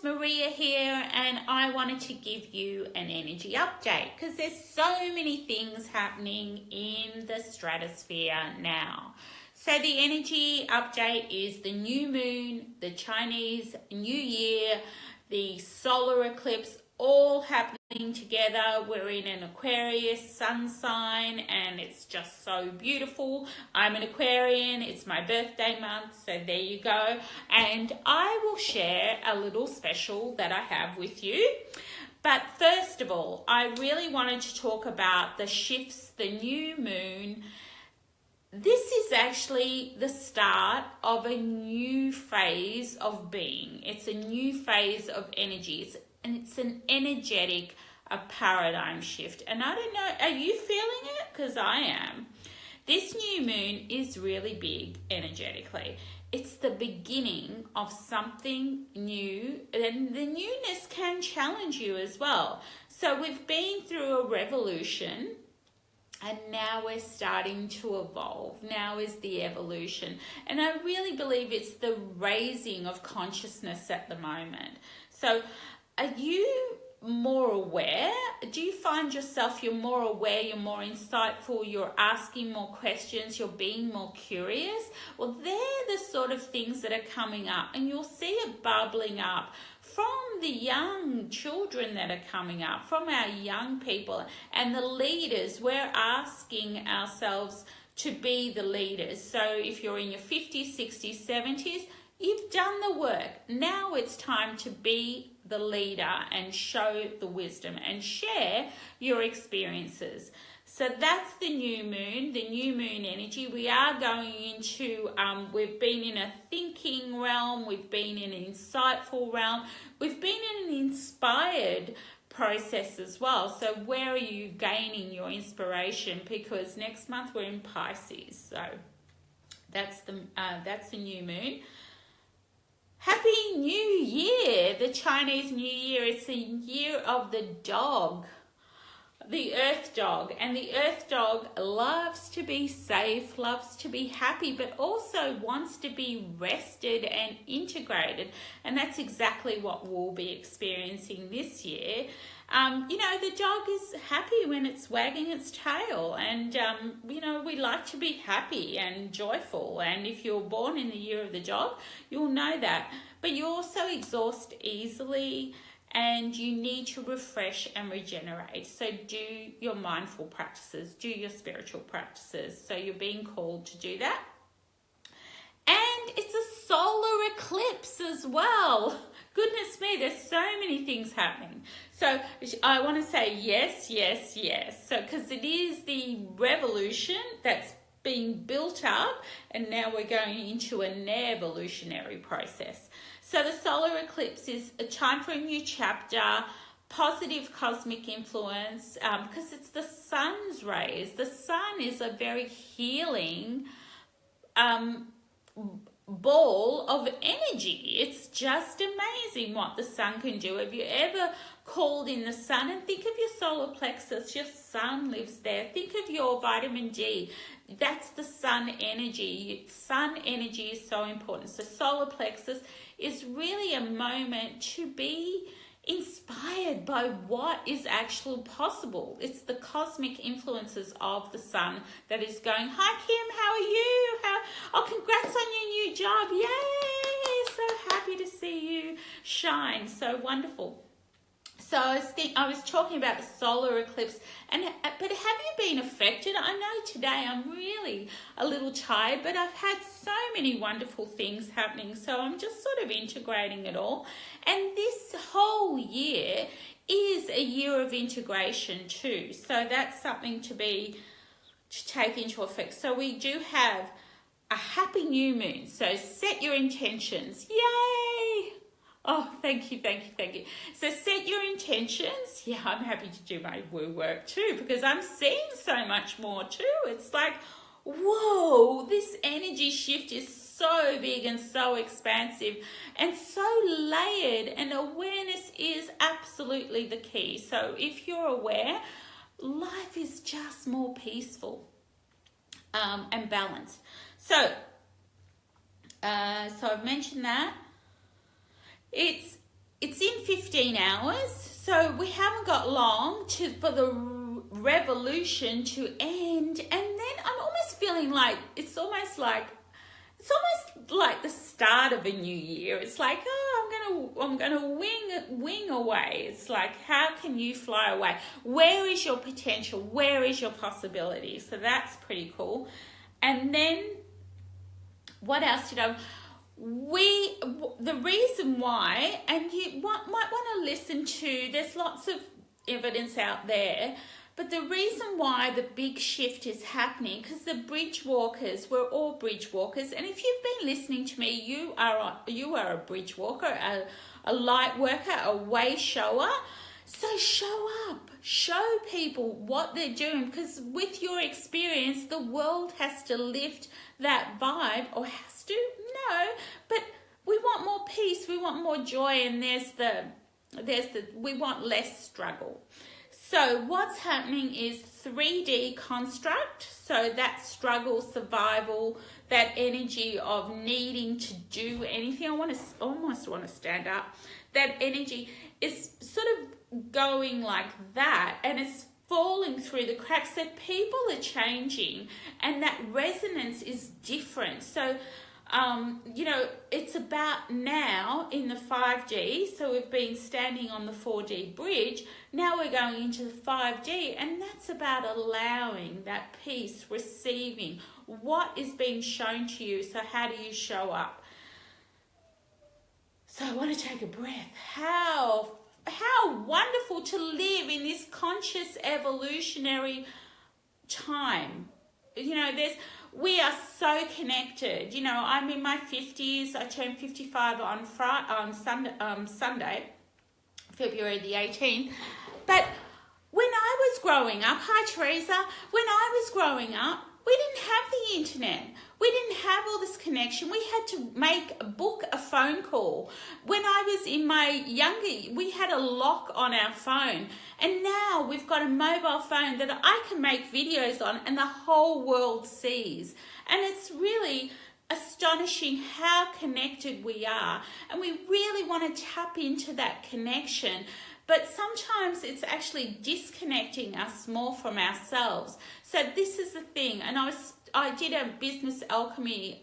Maria here, and I wanted to give you an energy update because there's so many things happening in the stratosphere now. So the energy update is the new moon, the Chinese New Year, the solar eclipse, all happening together. We're in an Aquarius sun sign and it's just so beautiful. I'm an Aquarian, it's my birthday month, so there you go. And I will share a little special that I have with you. But first of all, I really wanted to talk about the shifts, the new moon. This is actually the start of a new phase of being. It's a new phase of energy. It's an energetic paradigm shift. And I don't know, are you feeling it? Because I am. This new moon is really big energetically. It's the beginning of something new, and the newness can challenge you as well. So we've been through a revolution, and now we're starting to evolve. Now is the evolution. And I really believe it's the raising of consciousness at the moment. So are you more aware? Do you find yourself you're more aware, you're more insightful, you're asking more questions, you're being more curious? Well, they're the sort of things that are coming up, and you'll see it bubbling up from the young children that are coming up, from our young people and the leaders. We're asking ourselves to be the leaders. So if you're in your 50s, 60s, 70s, you've done the work. Now it's time to be the leader and show the wisdom and share your experiences. So that's the new moon energy. We are going into, we've been in a thinking realm, we've been in an insightful realm, we've been in an inspired process as well. So where are you gaining your inspiration? Because next month we're in Pisces. So that's the new moon. Happy New Year, the Chinese New Year. It's the year of the dog, the earth dog. And the earth dog loves to be safe, loves to be happy, but also wants to be rested and integrated. And that's exactly what we'll be experiencing this year. The dog is happy when it's wagging its tail, and we like to be happy and joyful. And if you're born in the year of the dog, you'll know that. But you also exhaust easily, and you need to refresh and regenerate. So do your mindful practices, do your spiritual practices. So you're being called to do that. And it's a solar eclipse as well. Goodness me, there's so many things happening. So I want to say yes, yes, yes. So because it is the revolution that's being built up, and now we're going into an evolutionary process. So the solar eclipse is a time for a new chapter, positive cosmic influence, because it's the sun's rays. The sun is a very healing ball of energy. It's just amazing what the sun can do. Have you ever called in the sun? And think of your solar plexus. Your sun lives there. Think of your vitamin D. That's the sun energy. Sun energy is so important. So solar plexus is really a moment to be inspired by what is actually possible. It's the cosmic influences of the sun that is going, hi Kim, how are you? Congrats on your new job. Yay! So happy to see you shine. So wonderful. So I was talking about the solar eclipse, but have you been affected? I know today I'm really a little tired, but I've had so many wonderful things happening, so I'm just sort of integrating it all. And this whole year is a year of integration too, so that's something to take into effect. So we do have a happy new moon, so set your intentions. Yay! Oh, thank you. So set your intentions. Yeah, I'm happy to do my woo work too, because I'm seeing so much more too. It's like, whoa, this energy shift is so big and so expansive and so layered, and awareness is absolutely the key. So if you're aware, life is just more peaceful and balanced. So I've mentioned that. It's it's in 15 hours, so we haven't got long for the revolution to end. And then I'm almost feeling like it's almost like the start of a new year. It's like, oh, I'm gonna wing away. It's like, how can you fly away? Where is your potential? Where is your possibility? So that's pretty cool. And then what else did I? The reason why, and you might want to listen to, there's lots of evidence out there, but the reason why the big shift is happening, because the bridge walkers, we're all bridge walkers, and if you've been listening to me, you are a bridge walker, a light worker, a way shower. So show up, show people what they're doing, because with your experience, the world has to lift that vibe, or has to, no, but we want more peace, we want more joy, and we want less struggle. So what's happening is 3D construct, so that struggle, survival, that energy of needing to do anything. I almost want to stand up. That energy is sort of going like that, and it's falling through the cracks. So people are changing, and that resonance is different. So it's about now in the 5D. So we've been standing on the 4D bridge. Now we're going into the 5D, and that's about allowing that peace, receiving what is being shown to you. So how do you show up? So I want to take a breath. How wonderful to live in this conscious evolutionary time. We are so connected. I'm in my 50s. I turned 55 on Sunday, February the 18th. But when I was growing up, hi Teresa, when I was growing up, we didn't have the internet. We didn't have all this connection. We had to book a phone call. When I was in my younger, we had a lock on our phone. And now we've got a mobile phone that I can make videos on and the whole world sees. And it's really astonishing how connected we are. And we really want to tap into that connection. But sometimes it's actually disconnecting us more from ourselves. So this is the thing. And I did a business alchemy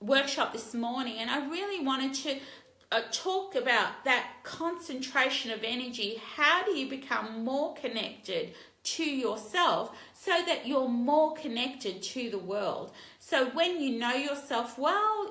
workshop this morning, and I really wanted to talk about that concentration of energy. How do you become more connected to yourself so that you're more connected to the world? So when you know yourself well,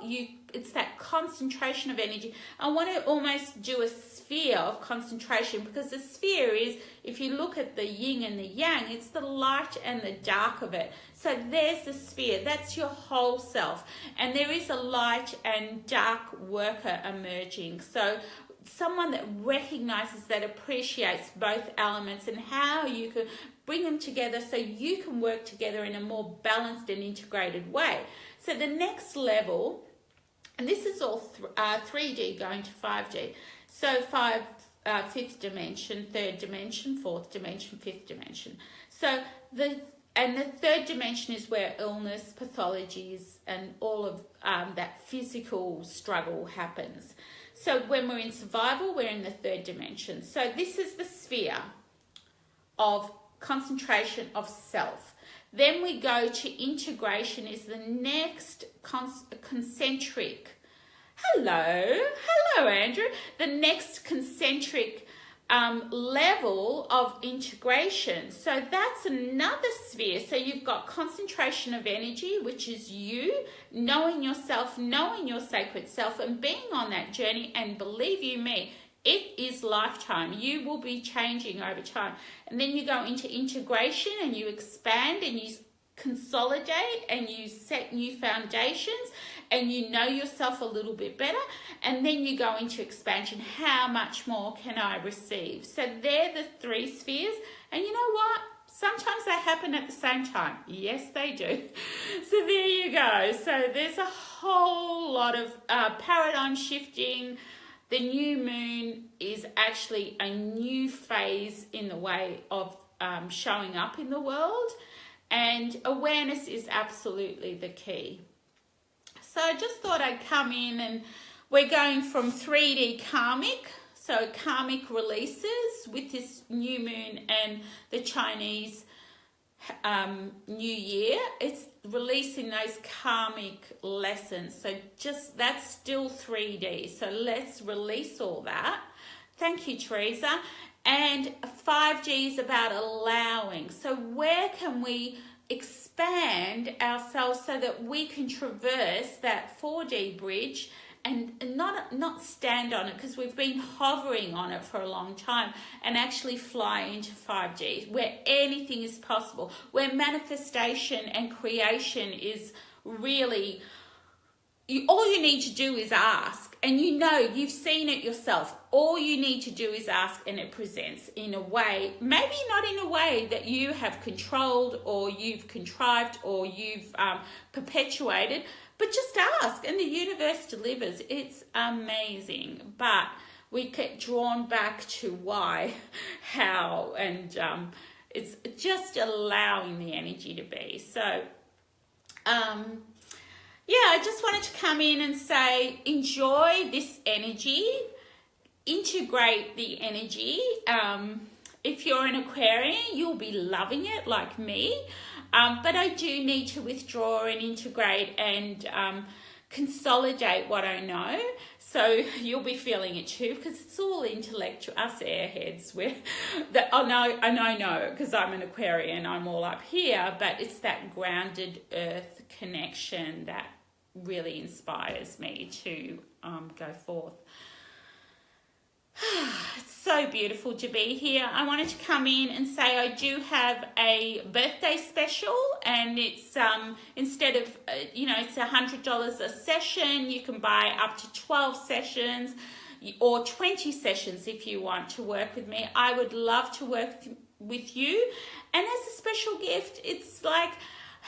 it's that concentration of energy. I want to almost do a sphere of concentration, because the sphere is, if you look at the yin and the yang, it's the light and the dark of it. So there's the sphere. That's your whole self. And there is a light and dark worker emerging. So someone that recognizes, that appreciates both elements, and how you can bring them together so you can work together in a more balanced and integrated way. So the next level, and this is all 3D going to 5D. So fifth dimension, third dimension, fourth dimension, fifth dimension. So the third dimension is where illness, pathologies, and all of that physical struggle happens. So when we're in survival, we're in the third dimension. So this is the sphere of concentration of self. Then we go to integration, is the next concentric. Hello, Andrew. The next concentric level of integration. So that's another sphere. So you've got concentration of energy, which is you, knowing yourself, knowing your sacred self, and being on that journey. And believe you me, it is lifetime. You will be changing over time. And then you go into integration, and you expand, and you consolidate, and you set new foundations, and you know yourself a little bit better. And then you go into expansion. How much more can I receive? So they're the three spheres. And you know what? Sometimes they happen at the same time. Yes, they do. So there you go. So there's a whole lot of paradigm shifting. The new moon is actually a new phase in the way of showing up in the world. And awareness is absolutely the key. So I just thought I'd come in and We're going from 3D karmic, so karmic releases with this new moon and the Chinese New Year. It's releasing those karmic lessons. So just that's still 3D. So let's release all that. Thank you, Teresa. And 5G is about allowing. So where can we expand ourselves so that we can traverse that 4D bridge and not stand on it, because we've been hovering on it for a long time, and actually fly into 5G, where anything is possible, where manifestation and creation is really, all you need to do is ask, and you've seen it yourself. All you need to do is ask, and it presents in a way, maybe not in a way that you have controlled or you've contrived or you've perpetuated, but just ask, and the universe delivers. It's amazing. But we get drawn back to why, how, and it's just allowing the energy to be. So, I just wanted to come in and say, enjoy this energy, integrate the energy. If you're an Aquarian, you'll be loving it like me. But I do need to withdraw and integrate and consolidate what I know. So you'll be feeling it too, because it's all intellectual. Us airheads, I know, because I'm an Aquarian, I'm all up here, but it's that grounded earth connection that really inspires me to go forth. It's so beautiful to be here. I wanted to come in and say I do have a birthday special, and it's instead of it's $100 a session. You can buy up to 12 sessions or 20 sessions if you want to work with me. I would love to work with you, and as a special gift, it's like,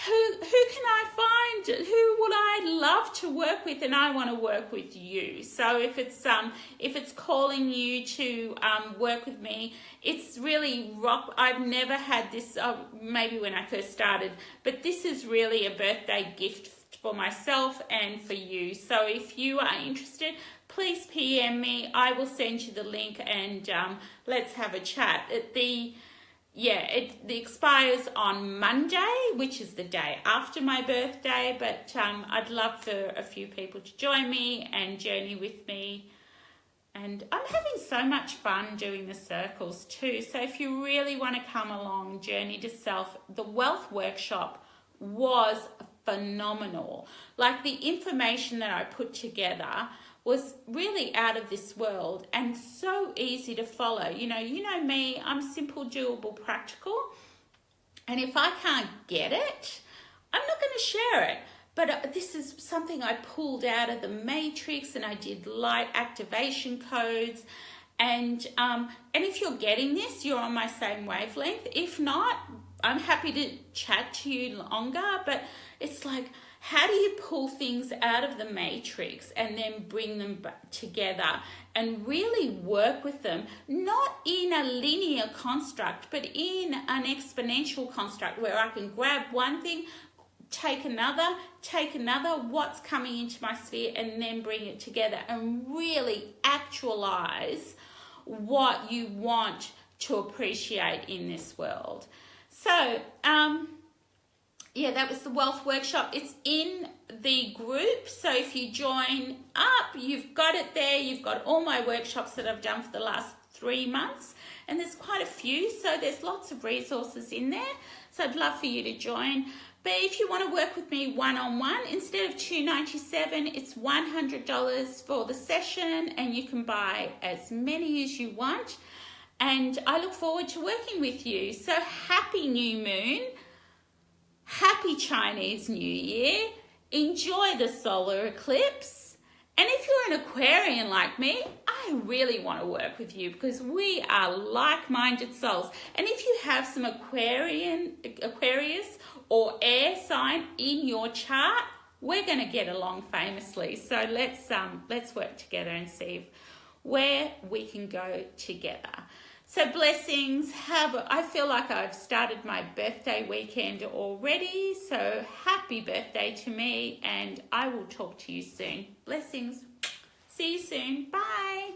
who can I find? Who would I love to work with? And I want to work with you. So if it's calling you to work with me, it's really rock. I've never had this. Maybe when I first started, but this is really a birthday gift for myself and for you. So if you are interested, please PM me. I will send you the link, and let's have a chat. It expires on Monday, which is the day after my birthday, but I'd love for a few people to join me and journey with me. And I'm having so much fun doing the circles too. So if you really want to come along, Journey to Self, the Wealth Workshop was phenomenal. Like, the information that I put together was really out of this world and so easy to follow. You know me, I'm simple, doable, practical. And if I can't get it, I'm not going to share it. But this is something I pulled out of the matrix, and I did light activation codes. And if you're getting this, you're on my same wavelength. If not, I'm happy to chat to you longer. But it's like, how do you pull things out of the matrix and then bring them back together and really work with them, not in a linear construct, but in an exponential construct where I can grab one thing, take another, what's coming into my sphere, and then bring it together and really actualize what you want to appreciate in this world. So, that was the Wealth Workshop. It's in the group. So if you join up, you've got it there. You've got all my workshops that I've done for the last 3 months. And there's quite a few. So there's lots of resources in there. So I'd love for you to join. But if you want to work with me one-on-one, instead of $297, it's $100 for the session. And you can buy as many as you want. And I look forward to working with you. So happy new moon. Happy Chinese New Year. Enjoy the solar eclipse. And if you're an Aquarian like me, I really want to work with you, because we are like-minded souls. And if you have some Aquarius or air sign in your chart, we're going to get along famously. So let's work together and see where we can go together. So blessings. I feel like I've started my birthday weekend already. So happy birthday to me, and I will talk to you soon. Blessings. See you soon. Bye.